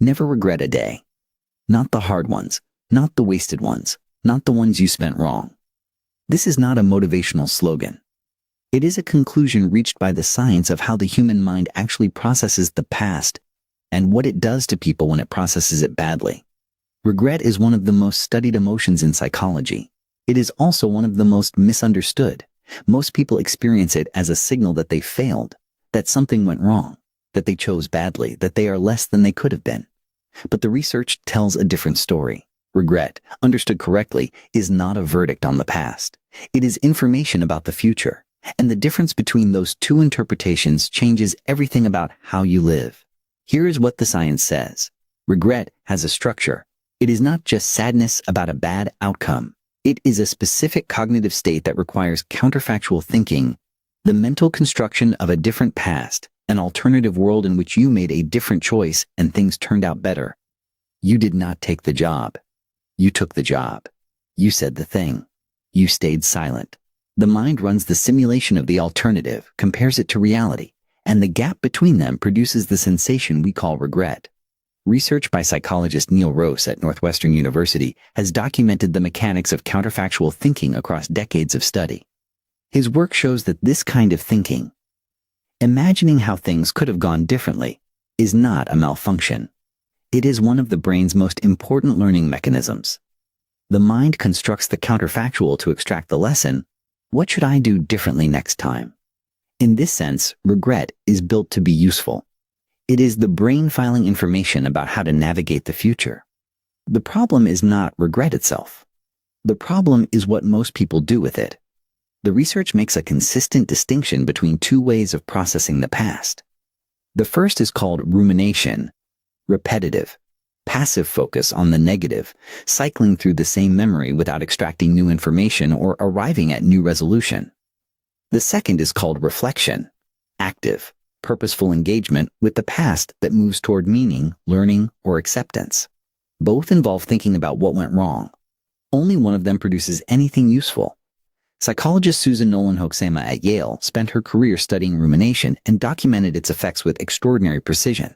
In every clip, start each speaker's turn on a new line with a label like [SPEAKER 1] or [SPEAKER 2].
[SPEAKER 1] Never regret a day. Not the hard ones, not the wasted ones, not the ones you spent wrong. This is not a motivational slogan. It is a conclusion reached by the science of how the human mind actually processes the past and what it does to people when it processes it badly. Regret is one of the most studied emotions in psychology. It is also one of the most misunderstood. Most people experience it as a signal that they failed, that something went wrong, that they chose badly, that they are less than they could have been. But the research tells a different story. Regret, understood correctly, is not a verdict on the past. It is information about the future. And the difference between those two interpretations changes everything about how you live. Here is what the science says. Regret has a structure. It is not just sadness about a bad outcome. It is a specific cognitive state that requires counterfactual thinking, the mental construction of a different past, an alternative world in which you made a different choice and things turned out better. You did not take the job. You took the job. You said the thing. You stayed silent. The mind runs the simulation of the alternative, compares it to reality, and the gap between them produces the sensation we call regret. Research by psychologist Neal Roese at Northwestern University has documented the mechanics of counterfactual thinking across decades of study. His work shows that this kind of thinking, imagining how things could have gone differently, is not a malfunction. It is one of the brain's most important learning mechanisms. The mind constructs the counterfactual to extract the lesson, what should I do differently next time? In this sense, regret is built to be useful. It is the brain filing information about how to navigate the future. The problem is not regret itself. The problem is what most people do with it. The research makes a consistent distinction between two ways of processing the past. The first is called rumination, repetitive, passive focus on the negative, cycling through the same memory without extracting new information or arriving at new resolution. The second is called reflection, active, purposeful engagement with the past that moves toward meaning, learning, or acceptance. Both involve thinking about what went wrong. Only one of them produces anything useful. Psychologist Susan Nolen-Hoeksema at Yale spent her career studying rumination and documented its effects with extraordinary precision.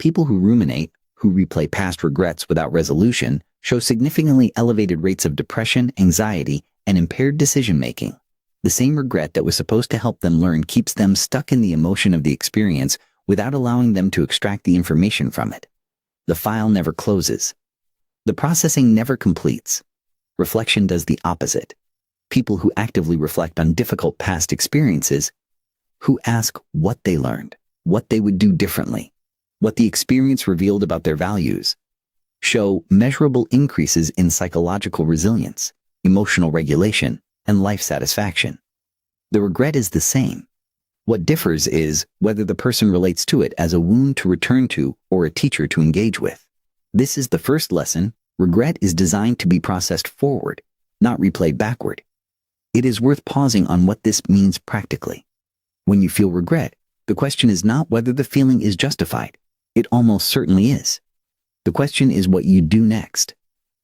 [SPEAKER 1] People who ruminate, who replay past regrets without resolution, show significantly elevated rates of depression, anxiety, and impaired decision-making. The same regret that was supposed to help them learn keeps them stuck in the emotion of the experience without allowing them to extract the information from it. The file never closes. The processing never completes. Reflection does the opposite. People who actively reflect on difficult past experiences, who ask what they learned, what they would do differently, what the experience revealed about their values, show measurable increases in psychological resilience, emotional regulation, and life satisfaction. The regret is the same. What differs is whether the person relates to it as a wound to return to or a teacher to engage with. This is the first lesson. Regret is designed to be processed forward, not replayed backward. It is worth pausing on what this means practically. When you feel regret, the question is not whether the feeling is justified. It almost certainly is. The question is what you do next.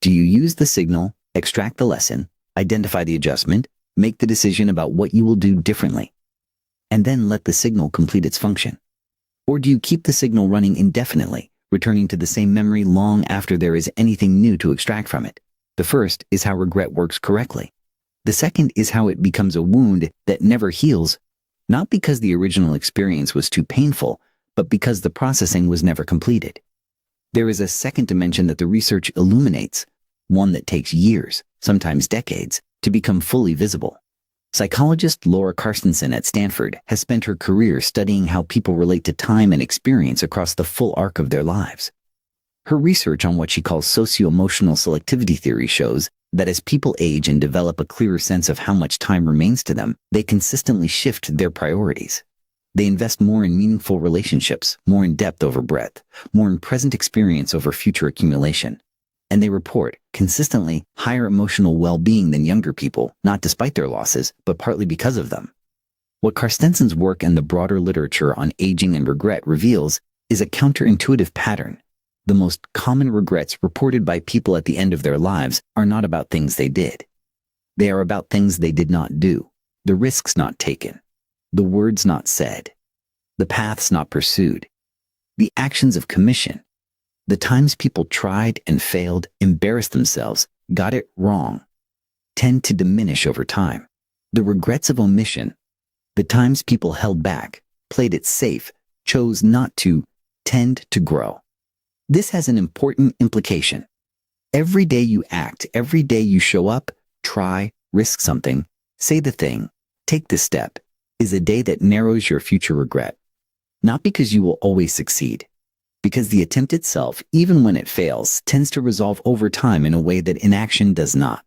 [SPEAKER 1] Do you use the signal, extract the lesson, identify the adjustment, make the decision about what you will do differently, and then let the signal complete its function? Or do you keep the signal running indefinitely, returning to the same memory long after there is anything new to extract from it? The first is how regret works correctly. The second is how it becomes a wound that never heals, not because the original experience was too painful, but because the processing was never completed. There is a second dimension that the research illuminates, one that takes years, sometimes decades, to become fully visible. Psychologist Laura Carstensen at Stanford has spent her career studying how people relate to time and experience across the full arc of their lives. Her research on what she calls socio-emotional selectivity theory shows that as people age and develop a clearer sense of how much time remains to them, they consistently shift their priorities. They invest more in meaningful relationships, more in depth over breadth, more in present experience over future accumulation. And they report consistently higher emotional well-being than younger people, not despite their losses, but partly because of them. What Carstensen's work and the broader literature on aging and regret reveals is a counterintuitive pattern. The most common regrets reported by people at the end of their lives are not about things they did. They are about things they did not do, the risks not taken, the words not said, the paths not pursued, the actions of commission, The times people tried and failed, embarrassed themselves, got it wrong, tend to diminish over time. The regrets of omission, the times people held back, played it safe, chose not to, tend to grow. This has an important implication. Every day you act, every day you show up, try, risk something, say the thing, take the step, is a day that narrows your future regret. Not because you will always succeed, because the attempt itself, even when it fails, tends to resolve over time in a way that inaction does not.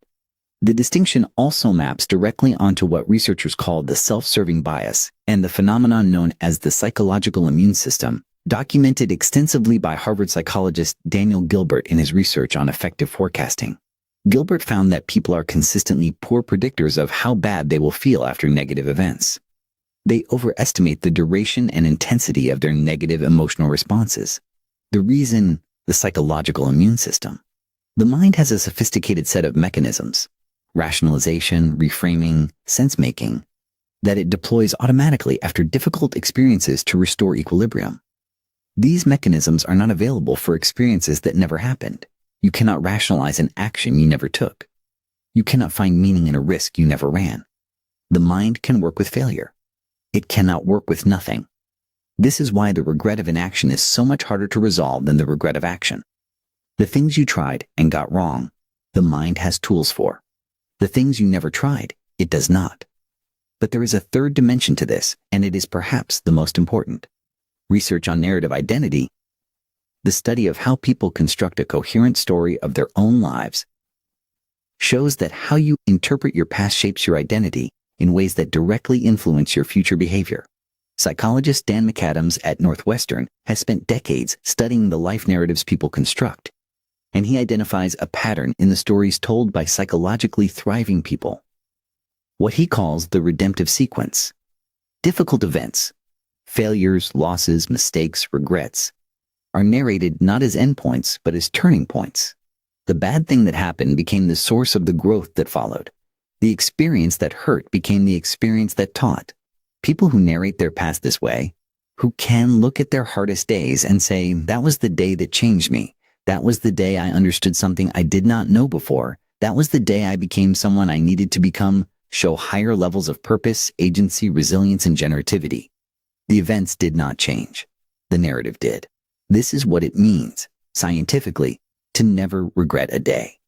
[SPEAKER 1] The distinction also maps directly onto what researchers call the self-serving bias and the phenomenon known as the psychological immune system, documented extensively by Harvard psychologist Daniel Gilbert in his research on effective forecasting. Gilbert found that people are consistently poor predictors of how bad they will feel after negative events. They overestimate the duration and intensity of their negative emotional responses. The reason: the psychological immune system. The mind has a sophisticated set of mechanisms, rationalization, reframing, sense-making, that it deploys automatically after difficult experiences to restore equilibrium. These mechanisms are not available for experiences that never happened. You cannot rationalize an action you never took. You cannot find meaning in a risk you never ran. The mind can work with failure. It cannot work with nothing. This is why the regret of inaction is so much harder to resolve than the regret of action. The things you tried and got wrong, the mind has tools for. The things you never tried, it does not. But there is a third dimension to this, and it is perhaps the most important. Research on narrative identity, the study of how people construct a coherent story of their own lives, shows that how you interpret your past shapes your identity in ways that directly influence your future behavior. Psychologist Dan McAdams at Northwestern has spent decades studying the life narratives people construct, and he identifies a pattern in the stories told by psychologically thriving people. What he calls the redemptive sequence. Difficult events, failures, losses, mistakes, regrets, are narrated not as endpoints but as turning points. The bad thing that happened became the source of the growth that followed. The experience that hurt became the experience that taught. People who narrate their past this way, who can look at their hardest days and say, that was the day that changed me. That was the day I understood something I did not know before. That was the day I became someone I needed to become, show higher levels of purpose, agency, resilience, and generativity. The events did not change. The narrative did. This is what it means, scientifically, to never regret a day.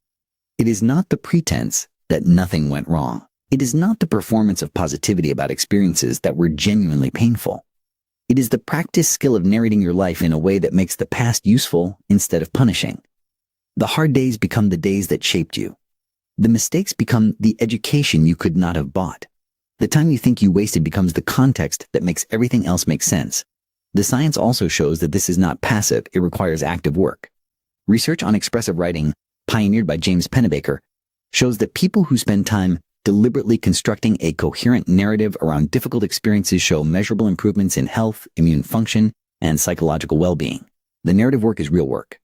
[SPEAKER 1] It is not the pretense that nothing went wrong. It is not the performance of positivity about experiences that were genuinely painful. It is the practice skill of narrating your life in a way that makes the past useful instead of punishing. The hard days become the days that shaped you. The mistakes become the education you could not have bought. The time you think you wasted becomes the context that makes everything else make sense. The science also shows that this is not passive, it requires active work. Research on expressive writing, pioneered by James Pennebaker, shows that people who spend time deliberately constructing a coherent narrative around difficult experiences show measurable improvements in health, immune function, and psychological well-being. The narrative work is real work.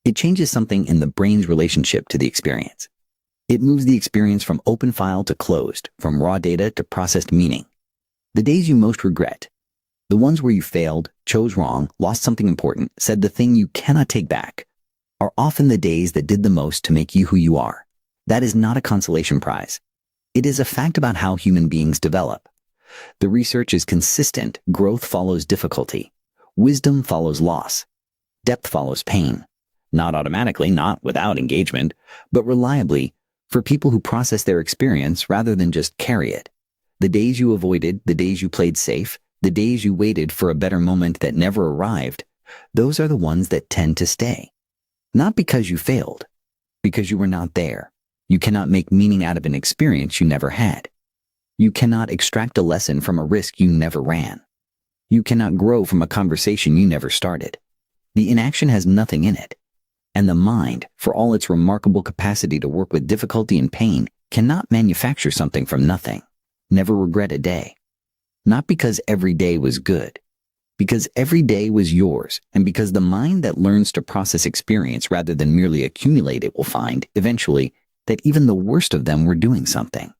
[SPEAKER 1] It changes something in the brain's relationship to the experience. It moves the experience from open file to closed, from raw data to processed meaning. The days you most regret, the ones where you failed, chose wrong, lost something important, said the thing you cannot take back, are often the days that did the most to make you who you are. That is not a consolation prize. It is a fact about how human beings develop. The research is consistent. Growth follows difficulty. Wisdom follows loss. Depth follows pain. Not automatically, not without engagement, but reliably for people who process their experience rather than just carry it. The days you avoided, the days you played safe, the days you waited for a better moment that never arrived, those are the ones that tend to stay. Not because you failed, because you were not there. You cannot make meaning out of an experience you never had. You cannot extract a lesson from a risk you never ran. You cannot grow from a conversation you never started. The inaction has nothing in it. And the mind, for all its remarkable capacity to work with difficulty and pain, cannot manufacture something from nothing. Never regret a day. Not because every day was good. Because every day was yours, and because the mind that learns to process experience rather than merely accumulate it will find, eventually, that even the worst of them were doing something.